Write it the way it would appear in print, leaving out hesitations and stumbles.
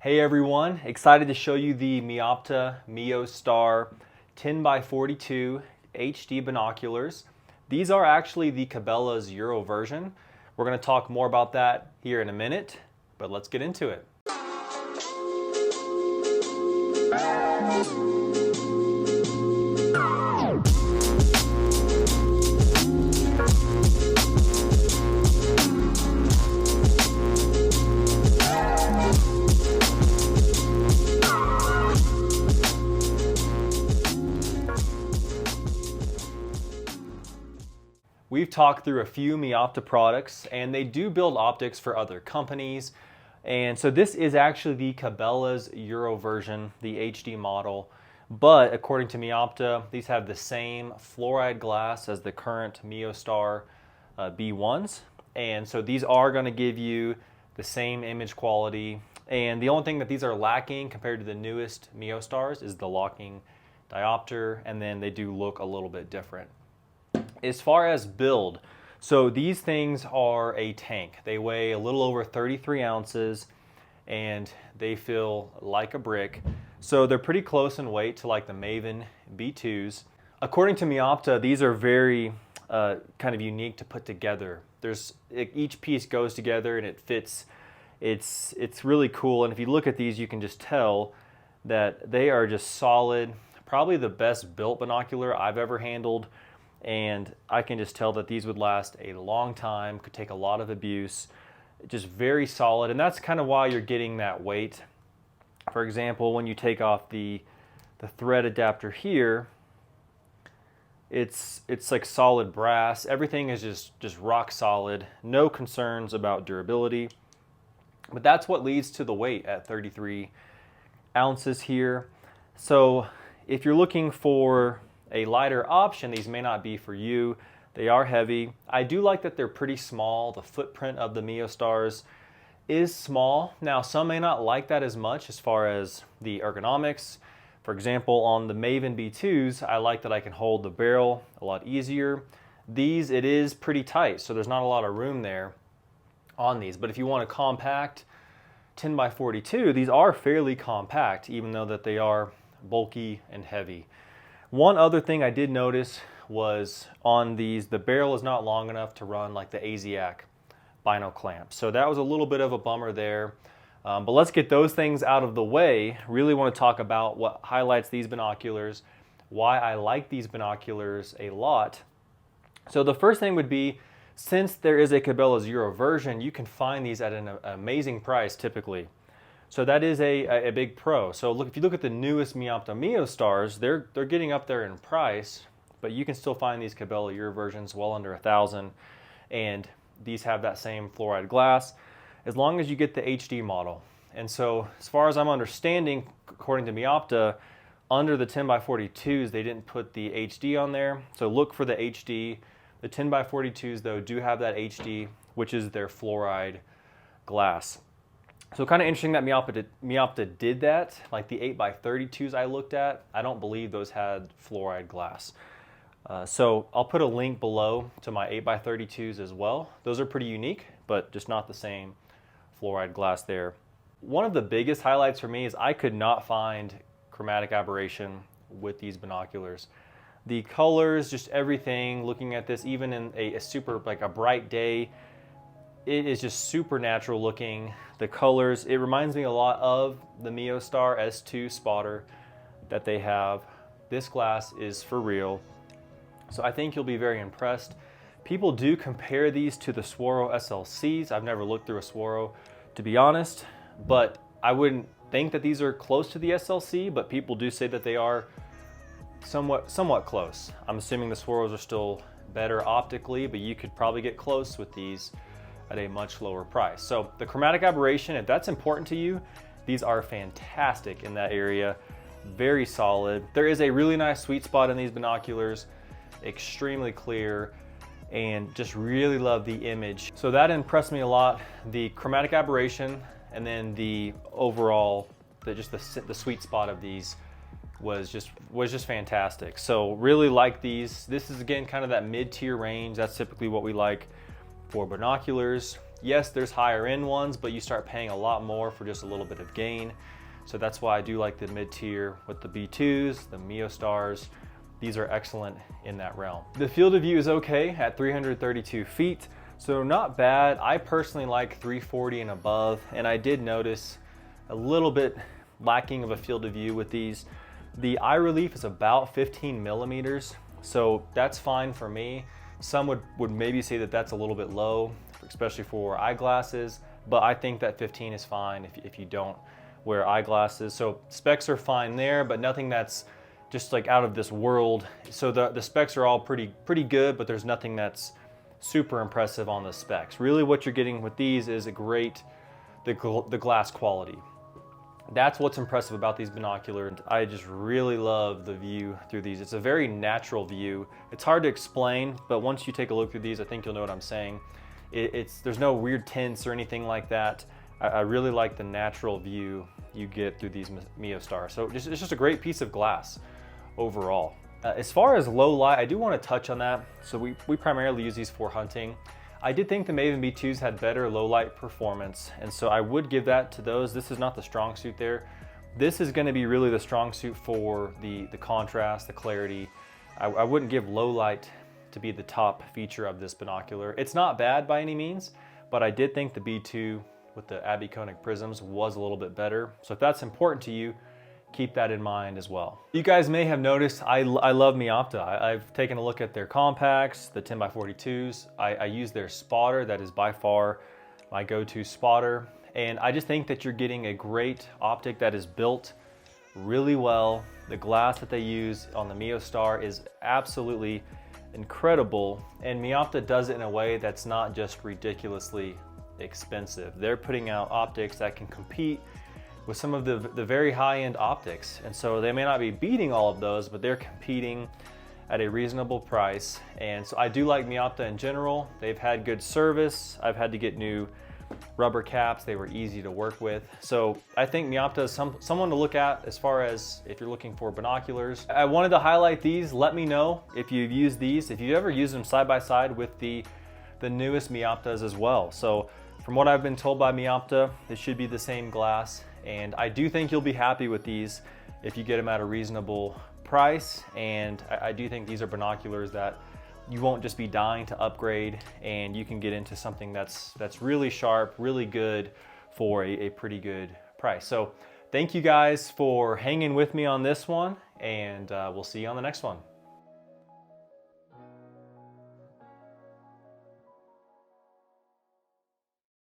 Hey everyone, excited to show you the Meopta Meostar 10x42 HD binoculars. These are actually the Cabelas Euro version. We're going to talk more about that here in a minute, but let's get into it. We've talked through a few Meopta products, and they do build optics for other companies. And so this is actually the Cabelas Euro version, the HD model. But according to Meopta, these have the same fluoride glass as the current Meostar B1s. And so these are going to give you the same image quality. And the only thing that these are lacking compared to the newest Meostars is the locking diopter, and then they do look a little bit different. As far as build, so these things are a tank. They weigh a little over 33 ounces and they feel like a brick. So they're pretty close in weight to like the Maven B2s. According to Meopta, these are very kind of unique to put together. Each piece goes together and it fits. It's really cool. And if you look at these, you can just tell that they are just solid. Probably the best built binocular I've ever handled. And I can just tell that these would last a long time, could take a lot of abuse, just very solid. And that's kind of why you're getting that weight. For example, when you take off the thread adapter here, it's like solid brass. Everything is just rock solid, no concerns about durability. But that's what leads to the weight at 33 ounces here. So if you're looking for a lighter option, these may not be for you. They are heavy. I do like that they're pretty small. The footprint of the Meostars is small. Now, some may not like that as much as far as the ergonomics. For example, on the Maven B2s, I like that I can hold the barrel a lot easier. These, it is pretty tight, so there's not a lot of room there on these. But if you want a compact 10x42, these are fairly compact, even though that they are bulky and heavy. One other thing I did notice was on these, the barrel is not long enough to run like the ASIAC bino clamp. So that was a little bit of a bummer there. But let's get those things out of the way. Really want to talk about what highlights these binoculars, why I like these binoculars a lot. So the first thing would be, since there is a Cabelas Euro version, you can find these at an amazing price typically. So that is a big pro. So look, if you look at the newest Meopta Meostars, they're getting up there in price, but you can still find these Cabelas Euro versions well under 1,000, and these have that same fluoride glass as long as you get the HD model. And so as far as I'm understanding, according to Meopta, under the 10x42s, they didn't put the HD on there. So look for the HD. The 10x42s though do have that HD, which is their fluoride glass. So kind of interesting that Meopta did that. Like the 8x32s I looked at, I don't believe those had fluoride glass. So I'll put a link below to my 8x32s as well. Those are pretty unique, but just not the same fluoride glass there. One of the biggest highlights for me is I could not find chromatic aberration with these binoculars. The colors, just everything, looking at this, even in a super, like a bright day, it is just super natural looking. The colors, it reminds me a lot of the Meostar S2 spotter that they have. This glass is for real. So I think you'll be very impressed. People do compare these to the Swaro SLCs. I've never looked through a Swaro, to be honest, but I wouldn't think that these are close to the SLC, but people do say that they are somewhat close. I'm assuming the Swaros are still better optically, but you could probably get close with these at a much lower price. So the chromatic aberration, if that's important to you, these are fantastic in that area. Very solid. There is a really nice sweet spot in these binoculars, extremely clear, and just really love the image. So that impressed me a lot. The chromatic aberration and then the overall, the sweet spot of these was just fantastic. So really like these. This is again kind of that mid-tier range. That's typically what we like for binoculars. Yes, there's higher end ones, but you start paying a lot more for just a little bit of gain. So that's why I do like the mid-tier with the B2s, the Meostars. These are excellent in that realm. The field of view is okay at 332 feet, so not bad. I personally like 340 and above, and I did notice a little bit lacking of a field of view with these. The eye relief is about 15 millimeters, so that's fine for me. Some would maybe say that that's a little bit low, especially for eyeglasses, but I think that 15 is fine if you don't wear eyeglasses. So specs are fine there, but nothing that's just like out of this world. So the specs are all pretty good, but there's nothing that's super impressive on the specs. Really what you're getting with these is the glass quality. That's what's impressive about these binoculars. I just really love the view through these. It's a very natural view. It's hard to explain, but once you take a look through these, I think you'll know what I'm saying. There's no weird tints or anything like that. I really like the natural view you get through these Meostar. So it's just a great piece of glass overall. As far as low light, I do want to touch on that. So we primarily use these for hunting. I did think the Maven B2s had better low light performance, and so I would give that to those. This is not the strong suit there. This is going to be really the strong suit for the contrast, the clarity. I wouldn't give low light to be the top feature of this binocular. It's not bad by any means, but I did think the B2 with the abiconic prisms was a little bit better. So if that's important to you, keep that in mind as well. You guys may have noticed I love Meopta. I've taken a look at their compacts, the 10x42s. I use their spotter. That is by far my go-to spotter. And I just think that you're getting a great optic that is built really well. The glass that they use on the Meostar is absolutely incredible. And Meopta does it in a way that's not just ridiculously expensive. They're putting out optics that can compete with some of the very high-end optics. And so they may not be beating all of those, but they're competing at a reasonable price. And so I do like Meopta in general. They've had good service. I've had to get new rubber caps. They were easy to work with. So I think Meopta is someone to look at as far as if you're looking for binoculars. I wanted to highlight these. Let me know if you've used these, if you've ever used them side by side with the newest Meoptas as well. So from what I've been told by Meopta, it should be the same glass. And I do think you'll be happy with these if you get them at a reasonable price. And I do think these are binoculars that you won't just be dying to upgrade, and you can get into something that's really sharp, really good for a pretty good price. So thank you guys for hanging with me on this one, and we'll see you on the next one.